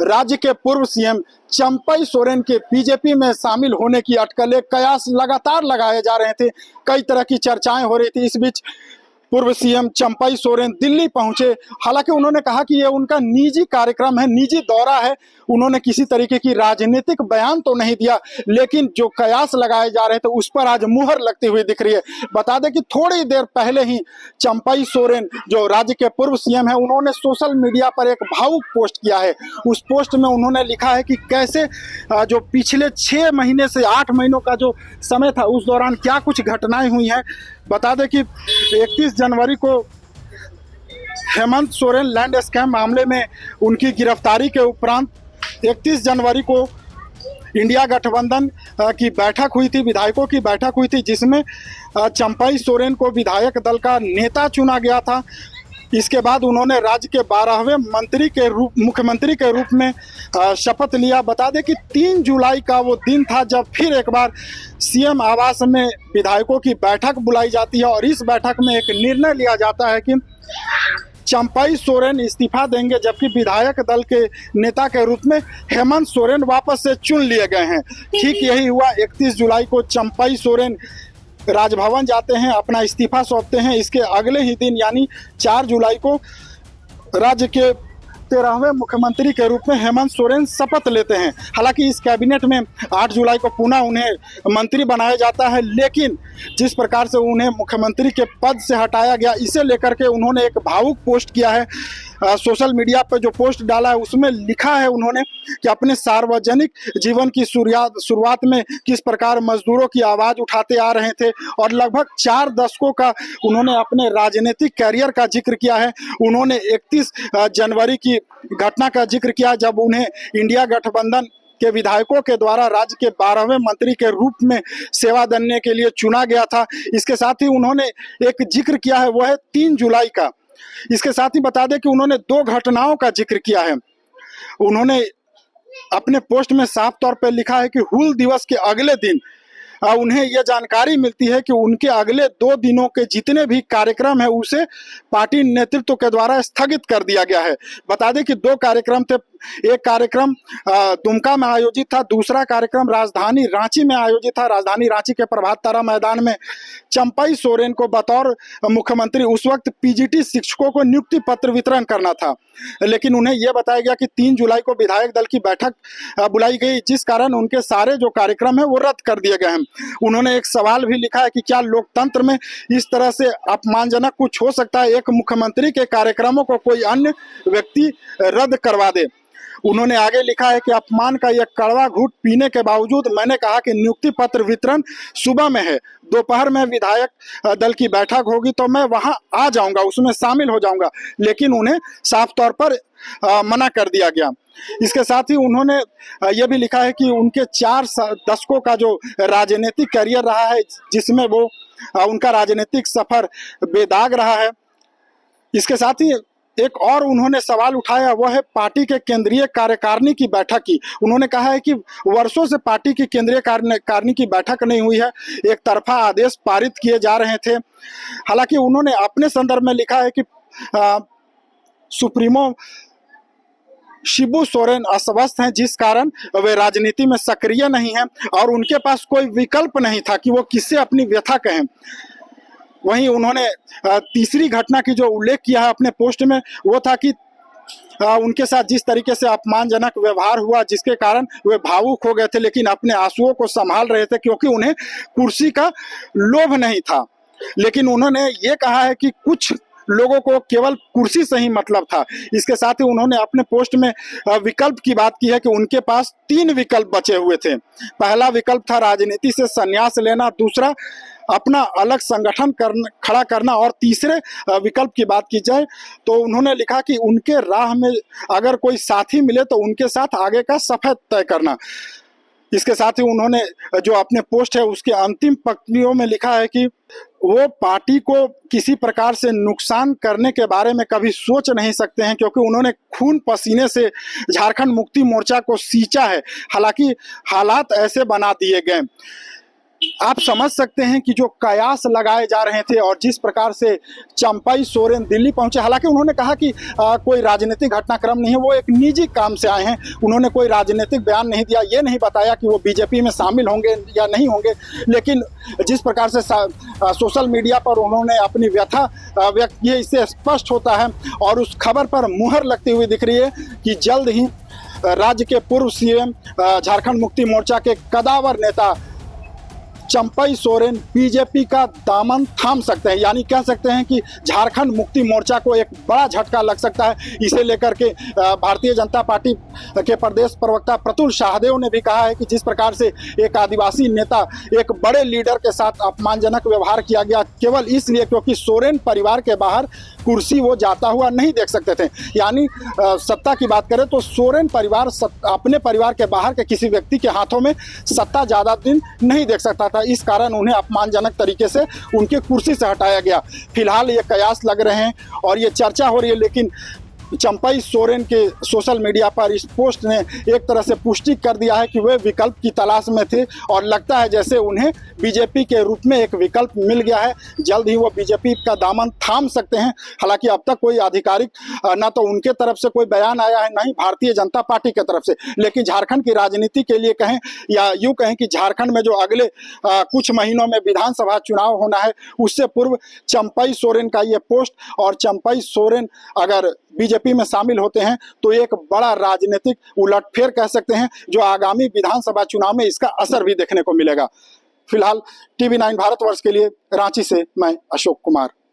राज्य के पूर्व सीएम चंपई सोरेन के बीजेपी में शामिल होने की अटकलें कयास लगातार लगाए जा रहे थे। कई तरह की चर्चाएं हो रही थी। इस बीच पूर्व सीएम चंपई सोरेन दिल्ली पहुंचे। हालांकि उन्होंने कहा कि यह उनका निजी कार्यक्रम है, निजी दौरा है। उन्होंने किसी तरीके की राजनीतिक बयान तो नहीं दिया, लेकिन जो कयास लगाए जा रहे थे उस पर आज मुहर लगती हुई दिख रही है। बता दें कि थोड़ी देर पहले ही चंपई सोरेन जो राज्य के पूर्व सीएम है, उन्होंने सोशल मीडिया पर एक भावुक पोस्ट किया है। उस पोस्ट में उन्होंने लिखा है कि कैसे जो पिछले 6 महीने से 8 महीनों का जो समय था उस दौरान क्या कुछ घटनाएं हुई हैं। बता दें कि 31 जनवरी को हेमंत सोरेन लैंड स्कैम मामले में उनकी गिरफ्तारी के उपरांत 31 जनवरी को इंडिया गठबंधन की बैठक हुई थी, विधायकों की बैठक हुई थी, जिसमें चंपई सोरेन को विधायक दल का नेता चुना गया था। इसके बाद उन्होंने राज्य के 12वें मुख्यमंत्री के रूप में शपथ लिया। बता दें कि 3 जुलाई का वो दिन था जब फिर एक बार सीएम आवास में विधायकों की बैठक बुलाई जाती है और इस बैठक में एक निर्णय लिया जाता है कि चंपई सोरेन इस्तीफा देंगे, जबकि विधायक दल के नेता के रूप में हेमंत सोरेन वापस से चुन लिए गए हैं। ठीक यही हुआ। 31 जुलाई को चंपई सोरेन राजभवन जाते हैं, अपना इस्तीफा सौंपते हैं। इसके अगले ही दिन यानी 4 जुलाई को राज्य के 13वें मुख्यमंत्री के रूप में हेमंत सोरेन शपथ लेते हैं। हालांकि इस कैबिनेट में 8 जुलाई को पुनः उन्हें मंत्री बनाया जाता है, लेकिन जिस प्रकार से उन्हें मुख्यमंत्री के पद से हटाया गया, इसे लेकर के उन्होंने एक भावुक पोस्ट किया है। सोशल मीडिया पर जो पोस्ट डाला है उसमें लिखा है उन्होंने कि अपने सार्वजनिक जीवन की शुरुआत में किस प्रकार मजदूरों की आवाज़ उठाते आ रहे थे और लगभग 4 दशकों का उन्होंने अपने राजनीतिक कैरियर का जिक्र किया है। उन्होंने 31 जनवरी की घटना का जिक्र किया जब उन्हें इंडिया गठबंधन के विधायकों के द्वारा राज्य के 12वें मंत्री के रूप में सेवा देने के लिए चुना गया था। इसके साथ ही उन्होंने एक जिक्र किया है, वो है 3 जुलाई का। इसके साथ ही बता दें कि उन्होंने 2 घटनाओं का जिक्र किया है। उन्होंने अपने पोस्ट में साफ तौर पर लिखा है कि हूल दिवस के अगले दिन उन्हें यह जानकारी मिलती है कि उनके अगले 2 दिनों के जितने भी कार्यक्रम है उसे पार्टी नेतृत्व के द्वारा स्थगित कर दिया गया है। बता दें कि 2 कार्यक्रम थे। एक कार्यक्रम दुमका में आयोजित था, दूसरा कार्यक्रम राजधानी रांची में आयोजित था। राजधानी रांची के प्रभात तारा मैदान में चंपई सोरेन को बतौर मुख्यमंत्री उस वक्त पीजीटी शिक्षकों को नियुक्ति पत्र वितरण करना था, लेकिन उन्हें यह बताया गया कि 3 जुलाई को विधायक दल की बैठक बुलाई गई, जिस कारण उनके सारे जो कार्यक्रम है वो रद्द कर दिए गए हैं। उन्होंने एक सवाल भी लिखा है कि क्या लोकतंत्र में इस तरह से अपमानजनक कुछ हो सकता है, एक मुख्यमंत्री के कार्यक्रमों को कोई अन्य व्यक्ति रद्द करवा दे। उन्होंने आगे लिखा है कि अपमान का यह कड़वा घूंट पीने के बावजूद मैंने कहा कि नियुक्ति पत्र वितरण सुबह में है, दोपहर में विधायक दल की बैठक होगी तो मैं वहां आ जाऊंगा, उसमें शामिल हो जाऊंगा, लेकिन उन्हें साफ तौर पर मना कर दिया गया। इसके साथ ही उन्होंने यह भी लिखा है कि उनके 4 दशकों का जो राजनीतिक करियर रहा है, जिसमें वो उनका राजनीतिक सफर बेदाग रहा है। इसके साथ ही एक और उन्होंने सवाल उठाया, वह है पार्टी के केंद्रीय कार्यकारिणी की बैठक की। उन्होंने कहा है कि वर्षों से पार्टी की केंद्रीय कार्यकारिणी की बैठक नहीं हुई है, एक तरफा आदेश पारित किए जा रहे थे। हालांकि उन्होंने अपने संदर्भ में लिखा है कि सुप्रीमो शिबू सोरेन अस्वस्थ हैं, जिस कारण वे राजनीति में सक्रिय नहीं हैं और उनके पास कोई विकल्प नहीं था कि वो किससे अपनी व्यथा कहें। वहीं उन्होंने तीसरी घटना की जो उल्लेख किया है अपने पोस्ट में, वो था कि उनके साथ जिस तरीके से अपमानजनक व्यवहार हुआ, जिसके कारण वे भावुक हो गए थे, लेकिन अपने आंसुओं को संभाल रहे थे क्योंकि उन्हें कुर्सी का लोभ नहीं था। लेकिन उन्होंने ये कहा है कि कुछ लोगों को केवल कुर्सी से ही मतलब था। इसके साथ ही उन्होंने अपने पोस्ट में विकल्प की बात की है कि उनके पास 3 विकल्प बचे हुए थे। पहला विकल्प था राजनीति से संन्यास लेना, दूसरा अपना अलग संगठन खड़ा करना और तीसरे विकल्प की बात की जाए तो उन्होंने लिखा कि उनके राह में अगर कोई साथी मिले तो उनके साथ आगे का सफर तय करना। इसके साथ ही उन्होंने जो अपने पोस्ट है उसके अंतिम पंक्तियों में लिखा है कि वो पार्टी को किसी प्रकार से नुकसान करने के बारे में कभी सोच नहीं सकते हैं, क्योंकि उन्होंने खून पसीने से झारखंड मुक्ति मोर्चा को सींचा है। हालांकि हालात ऐसे बना दिए गए आप समझ सकते हैं कि जो कयास लगाए जा रहे थे और जिस प्रकार से चंपई सोरेन दिल्ली पहुंचे, हालांकि उन्होंने कहा कि कोई राजनीतिक घटनाक्रम नहीं है, वो एक निजी काम से आए हैं। उन्होंने कोई राजनीतिक बयान नहीं दिया, ये नहीं बताया कि वो बीजेपी में शामिल होंगे या नहीं होंगे, लेकिन जिस प्रकार से सोशल मीडिया पर उन्होंने अपनी व्यथा व्यक्त की है, इससे स्पष्ट होता है और उस खबर पर मुहर लगती हुई दिख रही है कि जल्द ही राज्य के पूर्व सीएम, झारखंड मुक्ति मोर्चा के कदावर नेता चंपई सोरेन बीजेपी का दामन थाम सकते हैं। यानी कह सकते हैं कि झारखंड मुक्ति मोर्चा को एक बड़ा झटका लग सकता है। इसे लेकर के भारतीय जनता पार्टी के प्रदेश प्रवक्ता प्रतुल शाहदेव ने भी कहा है कि जिस प्रकार से एक आदिवासी नेता, एक बड़े लीडर के साथ अपमानजनक व्यवहार किया गया, केवल इसलिए क्योंकि सोरेन परिवार के बाहर कुर्सी वो जाता हुआ नहीं देख सकते थे। यानी सत्ता की बात करें तो सोरेन परिवार अपने परिवार के बाहर के किसी व्यक्ति के हाथों में सत्ता ज़्यादा दिन नहीं देख सकता था। इस कारण उन्हें अपमानजनक तरीके से उनके कुर्सी से हटाया गया। फिलहाल ये कयास लग रहे हैं और ये चर्चा हो रही है, लेकिन चंपई सोरेन के सोशल मीडिया पर इस पोस्ट ने एक तरह से पुष्टि कर दिया है कि वे विकल्प की तलाश में थे और लगता है जैसे उन्हें बीजेपी के रूप में एक विकल्प मिल गया है। जल्द ही वो बीजेपी का दामन थाम सकते हैं। हालांकि अब तक कोई आधिकारिक ना तो उनके तरफ से कोई बयान आया है, ना ही भारतीय जनता पार्टी की तरफ से, लेकिन झारखंड की राजनीति के लिए कहें या यूँ कहें कि झारखंड में जो अगले कुछ महीनों में विधानसभा चुनाव होना है, उससे पूर्व चंपई सोरेन का ये पोस्ट और चंपई सोरेन अगर बीजेपी में शामिल होते हैं तो एक बड़ा राजनीतिक उलटफेर कह सकते हैं, जो आगामी विधानसभा चुनाव में इसका असर भी देखने को मिलेगा। फिलहाल TV9 भारतवर्ष के लिए रांची से मैं अशोक कुमार।